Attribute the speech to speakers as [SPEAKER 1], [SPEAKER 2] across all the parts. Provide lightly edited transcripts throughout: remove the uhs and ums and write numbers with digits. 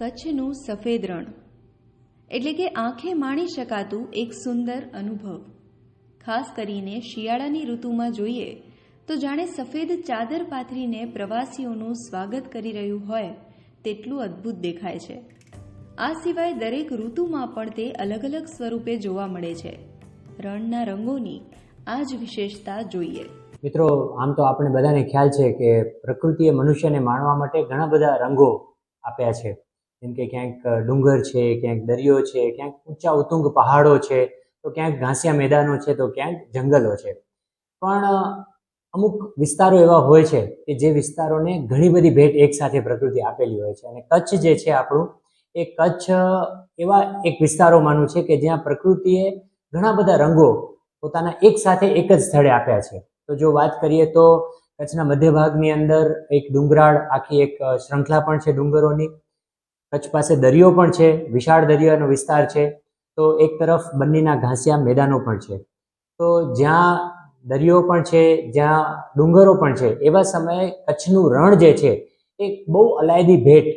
[SPEAKER 1] કચ્છનું સફેદ રણ એટલે કે આંખે માણી શકાતું એક સુંદર અનુભવ. ખાસ કરીને શિયાળાની ઋતુમાં જોઈએ તો જાણે સફેદ ચાદર પાથરીને પ્રવાસીઓનું સ્વાગત કરી રહ્યું હોય તેટલું અદ્ભુત દેખાય છે. આ સિવાય દરેક ઋતુમાં પણ તે અલગ અલગ સ્વરૂપે જોવા મળે છે. રણના રંગોની આ જ વિશેષતા જોઈએ.
[SPEAKER 2] મિત્રો, આમ તો આપણે બધાને ખ્યાલ છે કે પ્રકૃતિએ મનુષ્યને માણવા માટે ઘણા બધા રંગો આપ્યા છે. જેમ કે ક્યાંક ડુંગર છે, ક્યાંક દરિયો છે, ક્યાંક ઊંચા ઉત્તુંગ પહાડો છે, તો ક્યાંક ઘાસિયા મેદાનો છે, તો ક્યાંક જંગલો છે. પણ અમુક વિસ્તારો એવા હોય છે કે જે વિસ્તારોને ઘણી બધી ભેટ એકસાથે પ્રકૃતિ આપેલી હોય છે. અને કચ્છ જે છે આપણું, એ કચ્છ એવા એક વિસ્તારોમાંનું છે કે જ્યાં પ્રકૃતિએ ઘણા બધા રંગો પોતાના એક સાથે એક જ સ્થળે આપ્યા છે. તો જો વાત કરીએ તો કચ્છના મધ્ય ભાગની અંદર એક ડુંગરાળ આખી એક શ્રૃંખલા પણ છે ડુંગરોની. કચ્છ પાસે દરિયો પણ છે, વિશાળ દરિયાનો વિસ્તાર છે. તો એક તરફ બંનેના ઘાસિયા મેદાનો પણ છે. તો જ્યાં દરિયો પણ છે, જ્યાં ડુંગરો પણ છે, એવા સમયે કચ્છનું રણ જે છે એ બહુ અલાયદી ભેટ,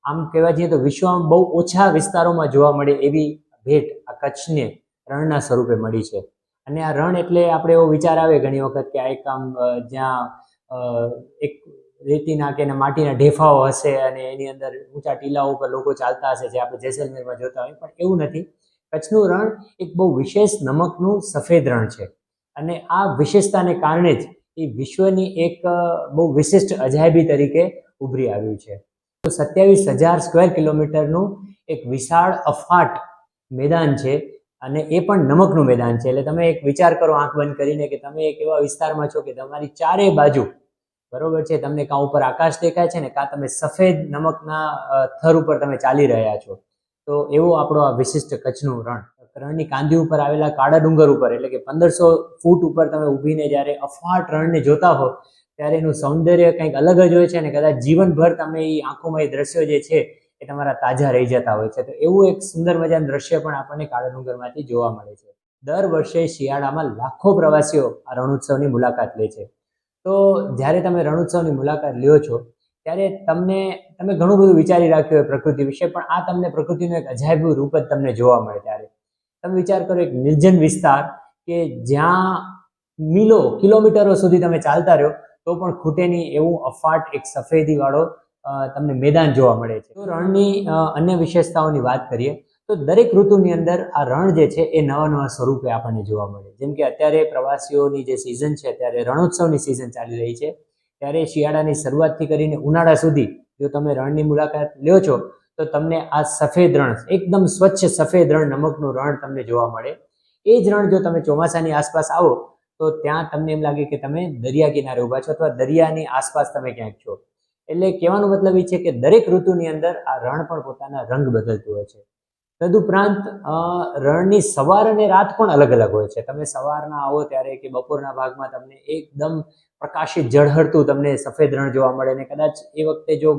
[SPEAKER 2] આમ કહેવા જઈએ તો વિશ્વમાં બહુ ઓછા વિસ્તારોમાં જોવા મળે એવી ભેટ આ કચ્છને રણના સ્વરૂપે મળી છે. અને આ રણ એટલે આપણે એવો વિચાર આવે ઘણી વખત કે આ એક આમ જ્યાં એક રેતીના કે માટીના ઢેફાઓ હશે અને એની અંદર ઊંચા ટીલાઓ ઉપર લોકો ચાલતા હશે, જે આપણે જેસલમેરમાં જોતા હોય. પણ એવું નથી. કચ્છનું રણ એક બહુ વિશેષ નમકનું સફેદ રણ છે. અને આ વિશેષતાને કારણે જ એ વિશ્વની એક બહુ વિશિષ્ટ અજાયબી તરીકે ઉભરી આવ્યું છે. તો 27,000 સ્ક્વેર કિલોમીટરનું એક વિશાળ અફાટ મેદાન છે. અને એ પણ નમકનું મેદાન છે. એટલે તમે એક વિચાર કરો આંખ બંધ કરીને કે તમે એક એવા વિસ્તારમાં છો કે તમારી ચારે બાજુ, બરોબર છે, તમને કાં ઉપર આકાશ દેખાય છે ને કાં તમે સફેદ નમકના થર ઉપર તમે ચાલી રહ્યા છો. તો એવો આપણો આ વિશિષ્ટ કચ્છનું રણ. રણની કાંધી ઉપર આવેલા કાળા ડુંગર ઉપર, એટલે કે 1500 ફૂટ ઉપર તમે ઊભીને જ્યારે અફાટ રણને જોતા હો ત્યારે એનું સૌંદર્ય કંઈક અલગ જ હોય છે. અને કદાચ જીવનભર તમે એ આંખોમાં એ દ્રશ્યો જે છે એ તમારા તાજા રહી જતા હોય છે. તો એવું એક સુંદર મજાનું દ્રશ્ય પણ આપણને કાળા ડુંગરમાંથી જોવા મળે છે. દર વર્ષે શિયાળામાં લાખો પ્રવાસીઓ આ રણોત્સવની મુલાકાત લે છે. તો જ્યારે તમે રણોત્સવની મુલાકાત લ્યો છો ત્યારે તમે ઘણું બધું વિચારી રાખ્યું હોય પ્રકૃતિ વિશે, પણ આ તમને પ્રકૃતિનું એક અજાયબી રૂપ જ તમને જોવા મળે. ત્યારે તમે વિચાર કરો, એક નિર્જન વિસ્તાર કે જ્યાં મીલો કિલોમીટરો સુધી તમે ચાલતા રહ્યો તો પણ ખૂટે નહીં એવું અફાટ એક સફેદી વાળો તમને મેદાન જોવા મળે છે. તો રણની અન્ય વિશેષતાઓની વાત કરીએ તો દરેક ઋતુની અંદર આ રણ જે છે એ નવા નવા સ્વરૂપે આપણને જોવા મળે. જેમ કે અત્યારે પ્રવાસીઓની જે સિઝન છે, અત્યારે રણોત્સવની સિઝન ચાલી રહી છે, ત્યારે શિયાળાની શરૂઆતથી કરીને ઉનાળા સુધી જો તમે રણની મુલાકાત લ્યો છો તો તમને આ સફેદ રણ, એકદમ સ્વચ્છ સફેદ રણ, નમકનું રણ તમને જોવા મળે. એ જ રણ જો તમે ચોમાસાની આસપાસ આવો તો ત્યાં તમને એમ લાગે કે તમે દરિયા કિનારે ઊભા છો અથવા દરિયાની આસપાસ તમે ક્યાંક છો. એટલે કહેવાનો મતલબ એ છે કે દરેક ઋતુની અંદર આ રણ પણ પોતાના રંગ બદલતું હોય છે. તદુપરાંત રણની સવાર અને રાત પણ અલગ અલગ હોય છે. તમે સવારના આવો ત્યારે કે બપોરના ભાગમાં તમને એકદમ પ્રકાશિત ઝળહળતું તમને સફેદ રણ જોવા મળે. અને કદાચ એ વખતે જો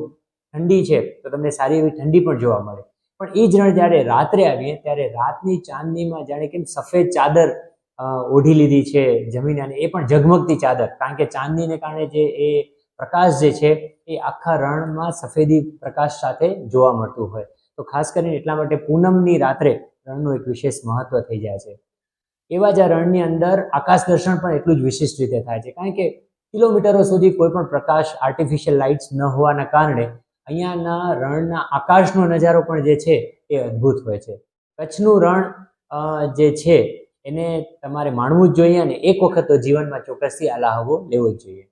[SPEAKER 2] ઠંડી છે તો તમને સારી એવી ઠંડી પણ જોવા મળે. પણ એ જ રણ જ્યારે રાત્રે આવીએ ત્યારે રાતની ચાંદનીમાં જાણે કેમ સફેદ ચાદર ઓઢી લીધી છે જમીન, અને એ પણ ઝગમગતી ચાદર. કારણ કે ચાંદનીને કારણે જે એ પ્રકાશ જે છે એ આખા રણમાં સફેદી પ્રકાશ સાથે જોવા મળતું હોય. તો ખાસ કરીને એટલા માટે પૂનમની રાત્રે રણનું એક વિશેષ મહત્વ થઈ જાય છે. એવા જ આ રણની અંદર આકાશ દર્શન પણ એટલું જ વિશિષ્ટ રીતે થાય છે. કારણ કે કિલોમીટરો સુધી કોઈ પણ પ્રકાશ, આર્ટિફિશિયલ લાઇટ્સ ન હોવાના કારણે અહીંયાના રણના આકાશનો નજારો પણ જે છે એ અદ્ભુત હોય છે. કચ્છનું રણ જે છે એને તમારે માણવું જ જોઈએ અને એક વખત તો જીવનમાં ચોક્કસથી આ લ્હાવો લેવો જ જોઈએ.